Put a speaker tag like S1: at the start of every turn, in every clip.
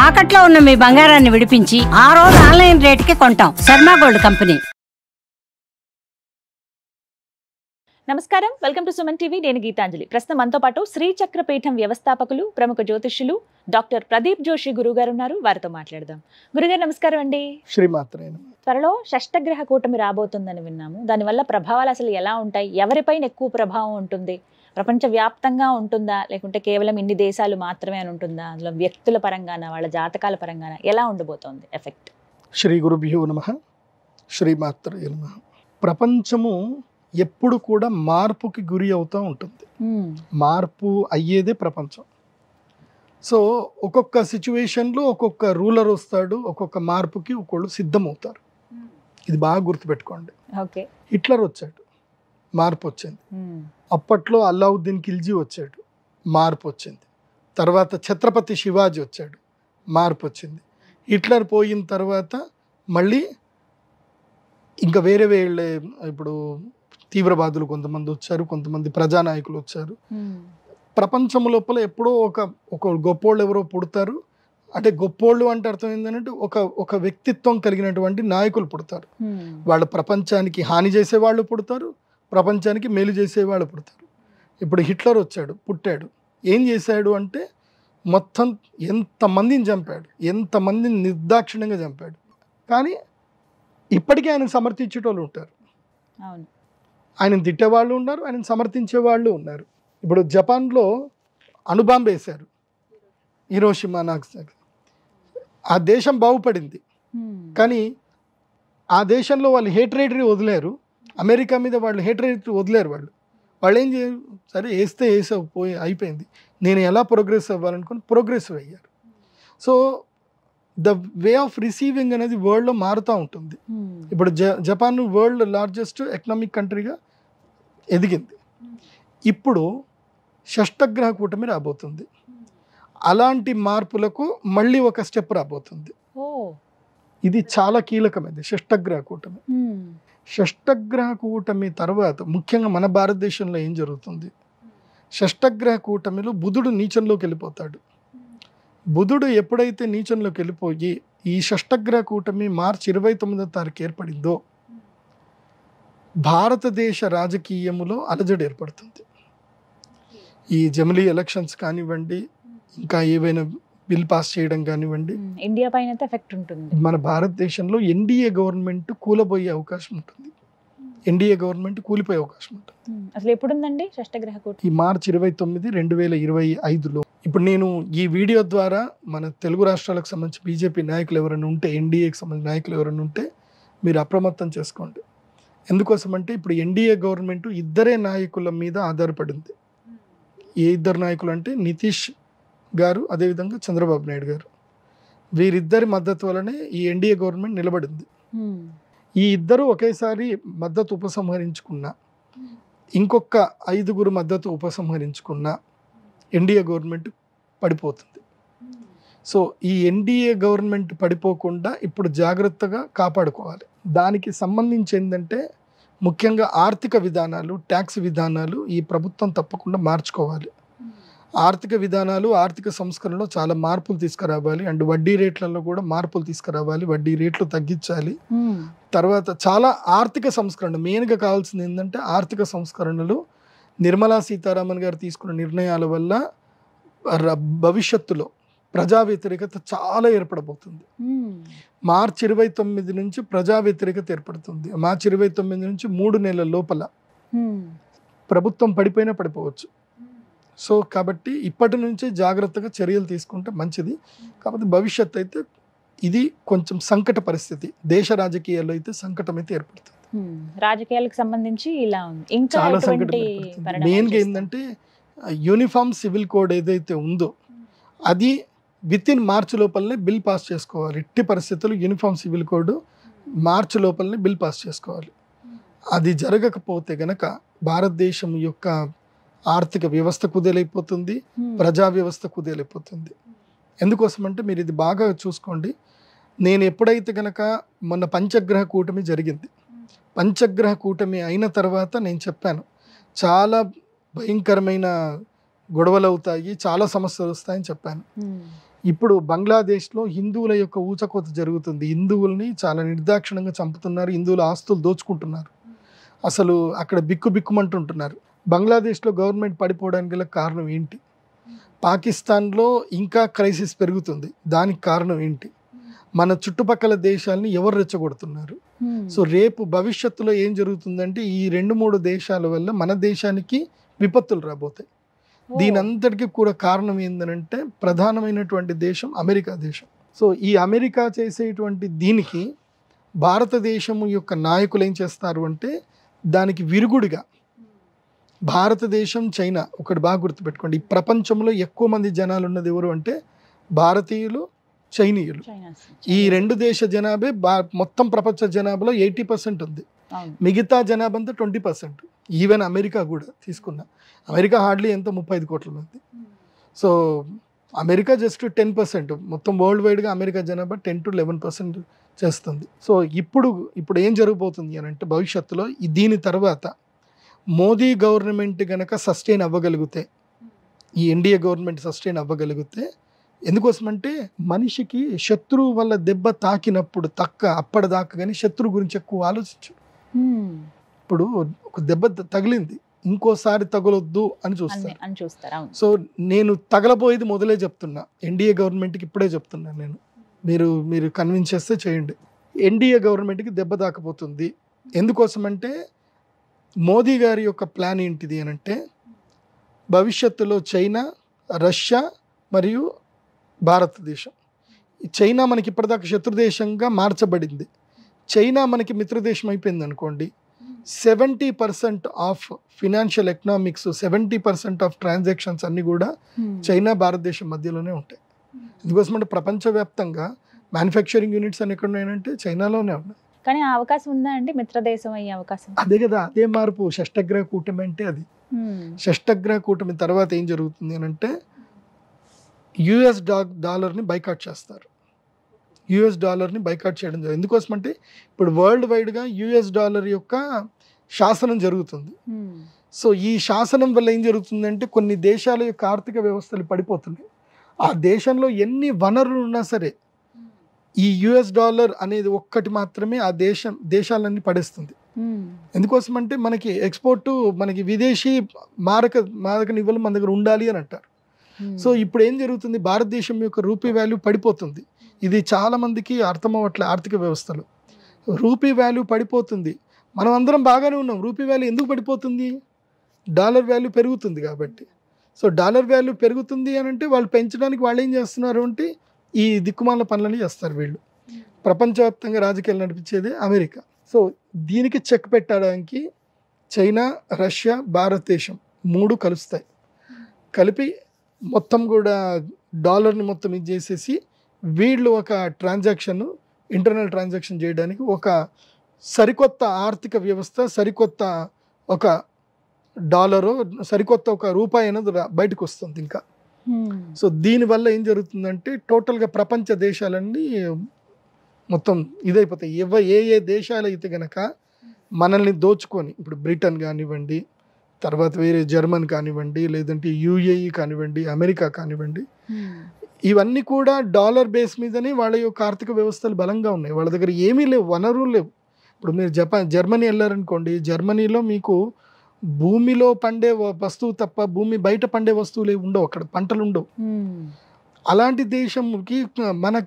S1: తాకట్లో ఉన్న మీ బంగారాన్ని విడిపించి ఆ రోజు ఆన్లైన్ రేటుకి కొంటాం. Sharma gold company.
S2: నమస్కారం, వెల్కమ్ టు సుమన్ టీవీ. నేను గీతాంజలి. ప్రస్తుతం మనతో పాటు శ్రీచక్రపీఠం వ్యవస్థాపకులు, ప్రముఖ జ్యోతిష్యులు డాక్టర్ ప్రదీప్ జోషి గురుగారు ఉన్నారు. వారితో మాట్లాడదాం. గురుగారు నమస్కారం అండి.
S3: శ్రీమాత్రే.
S2: త్వరలో షష్టగ్రహ కూటమి రాబోతుందని విన్నాము. దానివల్ల ప్రభావాలు అసలు ఎలా ఉంటాయి? ఎవరిపైన ఎక్కువ ప్రభావం ఉంటుంది? ప్రపంచ వ్యాప్తంగా ఉంటుందా, లేకుంటే కేవలం ఇన్ని దేశాలు మాత్రమే అని ఉంటుందా? అందులో వ్యక్తుల పరంగాన, వాళ్ళ జాతకాల పరంగాన ఎలా ఉండబోతోంది ఎఫెక్ట్?
S3: శ్రీ గురుభ్యో నమః. శ్రీమాత్రే నమః. ప్రపంచము ఎప్పుడు కూడా మార్పుకి గురి అవుతూ ఉంటుంది. మార్పు అయ్యేదే ప్రపంచం. సో ఒక్కొక్క సిచ్యువేషన్లో ఒక్కొక్క రూలర్ వస్తాడు, ఒక్కొక్క మార్పుకి ఒకళ్ళు సిద్ధమవుతారు. ఇది బాగా గుర్తుపెట్టుకోండి.
S2: ఓకే.
S3: హిట్లర్ వచ్చాడు, మార్పు వచ్చింది. అప్పట్లో అల్లావుద్దీన్ ఖిల్జీ వచ్చాడు, మార్పు వచ్చింది. తర్వాత ఛత్రపతి శివాజీ వచ్చాడు, మార్పు వచ్చింది. హిట్లర్ పోయిన తర్వాత మళ్ళీ ఇంకా వేరే వేళ్ళే, ఇప్పుడు తీవ్రవాదులు కొంతమంది వచ్చారు, కొంతమంది ప్రజానాయకులు వచ్చారు. ప్రపంచం లోపల ఎప్పుడో ఒక గొప్పోళ్ళు ఎవరో పుడతారు. అంటే గొప్పోళ్ళు అంటే అర్థం ఏంటంటే ఒక వ్యక్తిత్వం కలిగినటువంటి నాయకులు పుడతారు. వాళ్ళ ప్రపంచానికి హాని చేసేవాళ్ళు పుడతారు, ప్రపంచానికి మేలు చేసేవాళ్ళు పుడతారు. ఇప్పుడు హిట్లర్ వచ్చాడు, పుట్టాడు. ఏం చేశాడు అంటే మొత్తం ఎంతమందిని చంపాడు, ఎంతమందిని నిర్దాక్షిణ్యంగా చంపాడు. కానీ ఇప్పటికీ ఆయన సమర్థించేటోళ్ళు ఉంటారు, ఆయన తిట్టేవాళ్ళు ఉన్నారు, ఆయన సమర్థించే వాళ్ళు ఉన్నారు. ఇప్పుడు జపాన్లో అణుబాంబు వేశారు, హిరోషిమా నాగసాకి. ఆ దేశం బాగుపడింది, కానీ ఆ దేశంలో వాళ్ళు హేట్రేటరీ వదిలేరు. అమెరికా మీద వాళ్ళు హేట్రేటరీ వదిలేరు. వాళ్ళు ఏం చేయరు, సరే వేస్తే పోయి అయిపోయింది, నేను ఎలా ప్రోగ్రెస్ అవ్వాలనుకుని ప్రోగ్రెసివ్ అయ్యారు. So the way of receiving అనేది వరల్డ్లో మారుతూ ఉంటుంది. ఇప్పుడు జపాన్ వరల్డ్ లార్జెస్ట్ ఎకనామిక్ కంట్రీగా ఎదిగింది. ఇప్పుడు షష్టగ్రహ కూటమి రాబోతుంది. అలాంటి మార్పులకు మళ్ళీ ఒక స్టెప్ రాబోతుంది. ఇది చాలా కీలకమైనది, షష్టగ్రహ కూటమి. షష్టగ్రహ కూటమి తర్వాత ముఖ్యంగా మన భారతదేశంలో ఏం జరుగుతుంది, షష్టగ్రహ కూటమిలో బుధుడు నీచంలోకి వెళ్ళిపోతాడు. బుధుడు ఎప్పుడైతే నీచంలోకి వెళ్ళిపోయి ఈ షష్టగ్రహ కూటమి మార్చి 29వ తారీఖు ఏర్పడిందో భారతదేశ రాజకీయములో అలజడి ఏర్పడుతుంది. ఈ జమిలీ ఎలక్షన్స్ కానివ్వండి, ఇంకా ఏవైనా బిల్ పాస్ చేయడం కానివ్వండి,
S2: ఇండియా పైన ఎఫెక్ట్ ఉంటుంది. మన
S3: భారతదేశంలో ఎన్డీఏ గవర్నమెంట్ కూలబోయే అవకాశం ఉంటుంది, ఎన్డీఏ గవర్నమెంట్ కూలిపోయే అవకాశం ఉంటుంది.
S2: అసలు ఎప్పుడుందండి షష్టగ్రహ కూటమి?
S3: ఈ మార్చి 29, 2025లో. ఇప్పుడు నేను ఈ వీడియో ద్వారా మన తెలుగు రాష్ట్రాలకు సంబంధించి బీజేపీ నాయకులు ఎవరైనా ఉంటే, ఎన్డీఏకి సంబంధించిన నాయకులు ఎవరైనా ఉంటే మీరు అప్రమత్తం చేసుకోండి. ఎందుకోసమంటే ఇప్పుడు ఎన్డీఏ గవర్నమెంట్ ఇద్దరే నాయకుల మీద ఆధారపడింది. ఏ ఇద్దరు నాయకులు అంటే నితీష్ గారు, అదేవిధంగా చంద్రబాబు నాయుడు గారు. వీరిద్దరి మద్దతు వలనే ఈ ఎన్డీఏ గవర్నమెంట్ నిలబడింది. ఈ ఇద్దరు ఒకేసారి మద్దతు ఉపసంహరించుకున్న, ఇంకొక 5గురు మద్దతు ఉపసంహరించుకున్న ఎన్డీఏ గవర్నమెంట్ పడిపోతుంది. సో ఈ ఎన్డీఏ గవర్నమెంట్ పడిపోకుండా ఇప్పుడు జాగ్రత్తగా కాపాడుకోవాలి. దానికి సంబంధించి ఏంటంటే ముఖ్యంగా ఆర్థిక విధానాలు, ట్యాక్స్ విధానాలు ఈ ప్రభుత్వం తప్పకుండా మార్చుకోవాలి. ఆర్థిక విధానాలు, ఆర్థిక సంస్కరణలో చాలా మార్పులు తీసుకురావాలి. అండ్ వడ్డీ రేట్లలో కూడా మార్పులు తీసుకురావాలి, వడ్డీ రేట్లు తగ్గించాలి. తర్వాత చాలా ఆర్థిక సంస్కరణ, మెయిన్గా కావాల్సింది ఏంటంటే ఆర్థిక సంస్కరణలు. నిర్మలా సీతారామన్ గారు తీసుకున్న నిర్ణయాల వల్ల భవిష్యత్తులో ప్రజా వ్యతిరేకత చాలా ఏర్పడబోతుంది. మార్చి 29 నుంచి ప్రజా వ్యతిరేకత ఏర్పడుతుంది. మార్చి 29 నుంచి 3 నెలల లోపల ప్రభుత్వం పడిపోయినా పడిపోవచ్చు. సో కాబట్టి ఇప్పటి నుంచే జాగ్రత్తగా చర్యలు తీసుకుంటే మంచిది. కాబట్టి భవిష్యత్తు అయితే ఇది కొంచెం సంకట పరిస్థితి, దేశ రాజకీయాల్లో అయితే సంకటం అయితే ఏర్పడుతుంది.
S2: రాజకీయాలకు సంబంధించి ఇలా ఉంది, ఇంకా
S3: చాలా సంకటం ఏర్పడుతుంది. మెయిన్గా ఏంటంటే యూనిఫామ్ సివిల్ కోడ్ ఏదైతే ఉందో అది వితిన్ మార్చి లోపలనే బిల్ పాస్ చేసుకోవాలి. ఎట్టి పరిస్థితుల్లో యూనిఫామ్ సివిల్ కోడ్ మార్చి లోపలనే బిల్ పాస్ చేసుకోవాలి. అది జరగకపోతే గనక భారతదేశం యొక్క ఆర్థిక వ్యవస్థ కుదేలైపోతుంది, ప్రజా వ్యవస్థ కుదేలైపోతుంది. ఎందుకోసమంటే మీరు ఇది బాగా చూసుకోండి. నేను ఎప్పుడైతే గనక మొన్న పంచగ్రహ కూటమి జరిగింది, పంచగ్రహ కూటమి అయిన తర్వాత నేను చెప్పాను చాలా భయంకరమైన గొడవలు అవుతాయి, చాలా సమస్యలు వస్తాయని చెప్పాను. ఇప్పుడు బంగ్లాదేశ్లో హిందువుల యొక్క ఊచకోత జరుగుతుంది. హిందువుల్ని చాలా నిర్దాక్షిణంగా చంపుతున్నారు, హిందువుల ఆస్తులు దోచుకుంటున్నారు, అసలు అక్కడ బిక్కుమంటుంటున్నారు. బంగ్లాదేశ్లో గవర్నమెంట్ పడిపోవడానికి గల కారణం ఏంటి? పాకిస్తాన్లో ఇంకా క్రైసిస్ పెరుగుతుంది, దానికి కారణం ఏంటి? మన చుట్టుపక్కల దేశాలని ఎవరు రెచ్చగొడుతున్నారు? సో రేపు భవిష్యత్తులో ఏం జరుగుతుందంటే ఈ 2-3 దేశాల వల్ల మన దేశానికి విపత్తులు రాబోతాయి. దీని అంతటికీ కూడా కారణం ఏంటంటే ప్రధానమైనటువంటి దేశం అమెరికా దేశం. సో ఈ అమెరికా చేసేటువంటి దీనికి భారతదేశం యొక్క నాయకులు ఏం చేస్తారు అంటే దానికి విరుగుడిగా భారతదేశం, చైనా ఒకటి బాగా గుర్తుపెట్టుకోండి. ఈ ప్రపంచంలో ఎక్కువ మంది జనాలు ఉన్నది ఎవరు అంటే భారతీయులు, చైనీయులు. ఈ 2 దేశ జనాభే మొత్తం ప్రపంచ జనాభాలో 80% ఉంది. మిగతా జనాభా అంతా 20%. ఈవెన్ అమెరికా కూడా తీసుకున్నా, అమెరికా హార్డ్లీ ఎంత 35 కోట్ల మంది. So America just 10%. మొత్తం వరల్డ్ వైడ్గా అమెరికా జనాభా 10 to 11% చేస్తుంది. సో ఇప్పుడు ఏం జరగబోతుంది అని అంటే భవిష్యత్తులో దీని తర్వాత మోదీ గవర్నమెంట్ కనుక సస్టైన్ అవ్వగలిగితే, ఈ ఎన్డీఏ గవర్నమెంట్ సస్టైన్ అవ్వగలిగితే, ఎందుకోసమంటే మనిషికి శత్రువు వల్ల దెబ్బ తాకినప్పుడు అప్పటిదాకా కానీ శత్రువు గురించి ఎక్కువ ఆలోచించు. ఇప్పుడు ఒక దెబ్బ తగిలింది, ఇంకోసారి తగలొద్దు అని చూస్తారు. సో నేను తగలబోయేది మొదలే చెప్తున్నా, ఎన్డీఏ గవర్నమెంట్కి ఇప్పుడే చెప్తున్నా నేను, మీరు కన్విన్స్ చేస్తే చేయండి. ఎన్డీఏ గవర్నమెంట్కి దెబ్బ తాకపోతుంది. ఎందుకోసమంటే మోదీ గారి యొక్క ప్లాన్ ఏంటిది అని అంటే భవిష్యత్తులో చైనా, రష్యా మరియు భారతదేశం. చైనా మనకి ఇప్పటిదాకా శత్రుదేశంగా మార్చబడింది, చైనా మనకి మిత్రదేశం అయిపోయింది అనుకోండి. 70% of financial economics, 70% of transactions అన్నీ కూడా చైనా భారతదేశం మధ్యలోనే ఉంటాయి. ఎందుకోసమంటే ప్రపంచవ్యాప్తంగా మ్యానుఫ్యాక్చరింగ్ యూనిట్స్ అని ఎక్కడ ఉన్నాయంటే చైనాలోనే ఉన్నాయి.
S2: కానీ ఆ అవకాశం ఉందా అంటే మిత్రదేశం అయ్యే అవకాశం?
S3: అదే కదా, అదే మార్పు. షష్టగ్రహ కూటమి అంటే అది. షష్టగ్రహ కూటమి తర్వాత ఏం జరుగుతుంది అని అంటే యుఎస్ డాలర్ని బైకాట్ చేస్తారు. యుఎస్ డాలర్ని బైకాట్ చేయడం జరుగుతుంది. ఎందుకోసమంటే ఇప్పుడు వరల్డ్ వైడ్గా యుఎస్ డాలర్ యొక్క శాసనం జరుగుతుంది. సో ఈ శాసనం వల్ల ఏం జరుగుతుందంటే కొన్ని దేశాల యొక్క ఆర్థిక వ్యవస్థలు పడిపోతున్నాయి. ఆ దేశంలో ఎన్ని వనరులు ఉన్నా సరే ఈ యుఎస్ డాలర్ అనేది ఒక్కటి మాత్రమే ఆ దేశాలన్నీ పడేస్తుంది. ఎందుకోసమంటే మనకి ఎక్స్పోర్ట్, మనకి విదేశీ మారక నిల్వలు మన దగ్గర ఉండాలి అని అంటారు. సో ఇప్పుడు ఏం జరుగుతుంది, భారతదేశం యొక్క రూపీ వాల్యూ పడిపోతుంది. ఇది చాలా మందికి అర్థం అవ్వట్లే. ఆర్థిక వ్యవస్థలో రూపీ వాల్యూ పడిపోతుంది. మనం అందరం బాగానే ఉన్నాం, రూపీ వాల్యూ ఎందుకు పడిపోతుంది? డాలర్ వాల్యూ పెరుగుతుంది కాబట్టి. సో డాలర్ వాల్యూ పెరుగుతుంది అని అంటే వాళ్ళు పెంచడానికి వాళ్ళు ఏం చేస్తున్నారు అంటే ఈ దిక్కుమాల పనులని చేస్తారు వీళ్ళు. ప్రపంచవ్యాప్తంగా రాజకీయాలు నడిపించేది అమెరికా. సో దీనికి చెక్ పెట్టడానికి చైనా, రష్యా, భారతదేశం 3 కలుస్తాయి. కలిపి మొత్తం కూడా డాలర్ని మొత్తం ఇది చేసేసి వీళ్ళు ఒక ఇంటర్నల్ ట్రాన్సాక్షన్ చేయడానికి ఒక సరికొత్త ఆర్థిక వ్యవస్థ, సరికొత్త ఒక డాలరు, సరికొత్త ఒక రూపాయి అనేది బయటకు వస్తుంది ఇంకా. సో దీనివల్ల ఏం జరుగుతుందంటే టోటల్గా ప్రపంచ దేశాలన్నీ మొత్తం ఇదైపోతాయి. ఏ దేశాలు అయితే కనుక మనల్ని దోచుకొని, ఇప్పుడు బ్రిటన్ కానివ్వండి, తర్వాత వేరే జర్మన్ కానివ్వండి, లేదంటే యుఏఈ కానివ్వండి, అమెరికా కానివ్వండి, ఇవన్నీ కూడా డాలర్ బేస్ మీదనే వాళ్ళ యొక్క ఆర్థిక వ్యవస్థలు బలంగా ఉన్నాయి. వాళ్ళ దగ్గర ఏమీ లేవు, వనరులు లేవు. ఇప్పుడు మీరు జర్మనీ వెళ్ళారనుకోండి, జర్మనీలో మీకు భూమిలో పండే వస్తువు తప్ప భూమి బయట పండే వస్తువులు ఉండవు, అక్కడ పంటలు ఉండవు. అలాంటి దేశంకి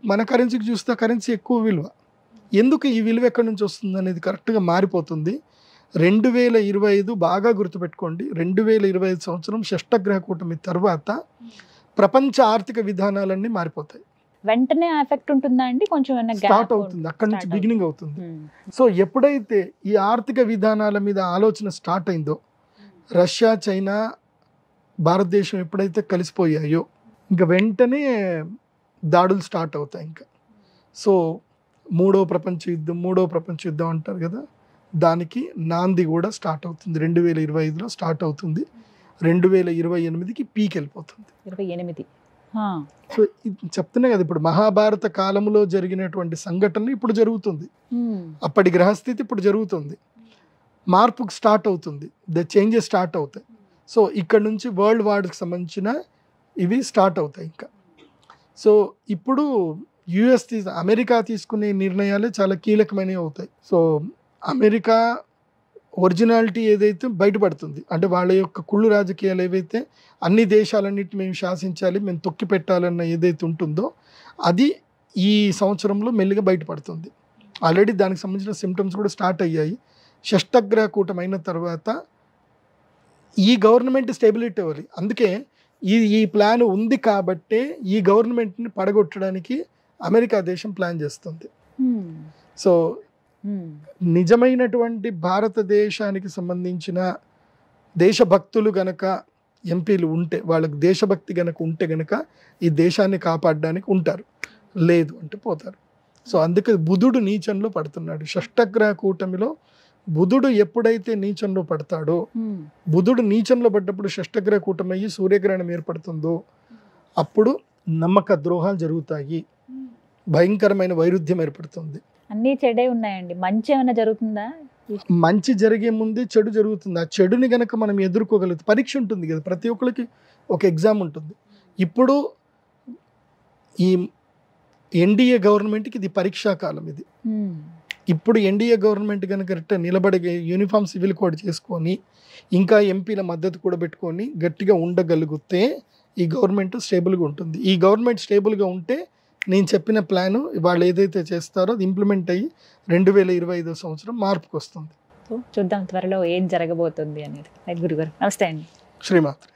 S3: మన కరెన్సీకి చూస్తే కరెన్సీ ఎక్కువ విలువ. ఎందుకు ఈ విలువ ఎక్కడి నుంచి వస్తుంది అనేది కరెక్ట్గా మారిపోతుంది. 2025 బాగా గుర్తుపెట్టుకోండి, 2025 సంవత్సరం షష్టగ్రహ కూటమి తర్వాత ప్రపంచ ఆర్థిక విధానాలన్నీ మారిపోతాయి.
S2: వెంటనే ఎఫెక్ట్ ఉంటుందా అండి? కొంచెం
S3: స్టార్ట్ అవుతుంది, అక్కడి నుంచి బిగినింగ్ అవుతుంది. సో ఎప్పుడైతే ఈ ఆర్థిక విధానాల మీద ఆలోచన స్టార్ట్ అయిందో, రష్యా, చైనా, భారతదేశం ఎప్పుడైతే కలిసిపోయాయో ఇంకా వెంటనే దాడులు స్టార్ట్ అవుతాయి ఇంకా. సో మూడో ప్రపంచ యుద్ధం అంటారు కదా, దానికి నాంది కూడా స్టార్ట్ అవుతుంది. 2025లో స్టార్ట్ అవుతుంది, 2028కి పీక్ వెళ్ళిపోతుంది.
S2: 28.
S3: సో చెప్తున్నా కదా, ఇప్పుడు మహాభారత కాలంలో జరిగినటువంటి సంఘటన ఇప్పుడు జరుగుతుంది, అప్పటి గ్రహస్థితి ఇప్పుడు జరుగుతుంది, మార్పుకు స్టార్ట్ అవుతుంది, చేంజెస్ స్టార్ట్ అవుతాయి. సో ఇక్కడ నుంచి వరల్డ్ వార్కి సంబంధించిన ఇవి స్టార్ట్ అవుతాయి ఇంకా. సో ఇప్పుడు అమెరికా తీసుకునే నిర్ణయాలే చాలా కీలకమైనవి అవుతాయి. సో అమెరికా ఒరిజినాలిటీ ఏదైతే బయటపడుతుంది, అంటే వాళ్ళ యొక్క కుళ్ళు రాజకీయాలు ఏవైతే అన్ని దేశాలన్నిటి మేము శాసించాలి, మేము తొక్కి పెట్టాలన్న ఏదైతే ఉంటుందో అది ఈ సంవత్సరంలో మెల్లిగా బయటపడుతుంది. ఆల్రెడీ దానికి సంబంధించిన సిమ్టమ్స్ కూడా స్టార్ట్ అయ్యాయి. షష్టగ్రహ కూటమి అయిన తర్వాత ఈ గవర్నమెంట్ స్టెబిలిటీ అవ్వాలి. అందుకే ఈ ప్లాన్ ఉంది కాబట్టే ఈ గవర్నమెంట్ని పడగొట్టడానికి అమెరికా దేశం ప్లాన్ చేస్తుంది. సో నిజమైనటువంటి భారతదేశానికి సంబంధించిన దేశభక్తులు గనక ఎంపీలు ఉంటే, వాళ్ళకి దేశభక్తి గనక ఉంటే గనక ఈ దేశాన్ని కాపాడడానికి ఉంటారు, లేదు అంటే పోతారు. సో అందుకే బుధుడు నీచంలో పడుతున్నాడు. షష్టగ్రహ కూటమిలో బుధుడు ఎప్పుడైతే నీచంలో పడతాడో, బుధుడు నీచంలో పడ్డప్పుడు షష్టగ్రహ కూటమి అయ్యి సూర్యగ్రహణం ఏర్పడుతుందో అప్పుడు నమ్మక ద్రోహాలు జరుగుతాయి, భయంకరమైన వైరుధ్యం ఏర్పడుతుంది.
S2: అన్నీ చెడే ఉన్నాయండి. మంచి ఏమైనా జరుగుతుందా?
S3: మంచి జరిగే ముందే చెడు జరుగుతుంది. ఆ చెడుని గనక మనం ఎదుర్కోగలుగుతాం. పరీక్ష ఉంటుంది కదా, ప్రతి ఒక్కరికి ఒక ఎగ్జామ్ ఉంటుంది. ఇప్పుడు ఈ ఎన్డీఏ గవర్నమెంట్కి ఇది పరీక్షాకాలం. ఇది ఇప్పుడు ఎన్డీఏ గవర్నమెంట్ కనుక నిలబడే యూనిఫామ్ సివిల్ కోడ్ చేసుకొని ఇంకా ఎంపీల మద్దతు కూడా పెట్టుకొని గట్టిగా ఉండగలిగితే ఈ గవర్నమెంట్ స్టేబుల్గా ఉంటుంది. ఈ గవర్నమెంట్ స్టేబుల్గా ఉంటే నేను చెప్పిన ప్లాను వాళ్ళు ఏదైతే చేస్తారో అది ఇంప్లిమెంట్ అయ్యి 2025 సంవత్సరం మార్పుకు వస్తుంది.
S2: చూద్దాం త్వరలో ఏం జరగబోతుంది అనేది. గురుగారు నమస్తే అండి.
S3: శ్రీమాత్రి.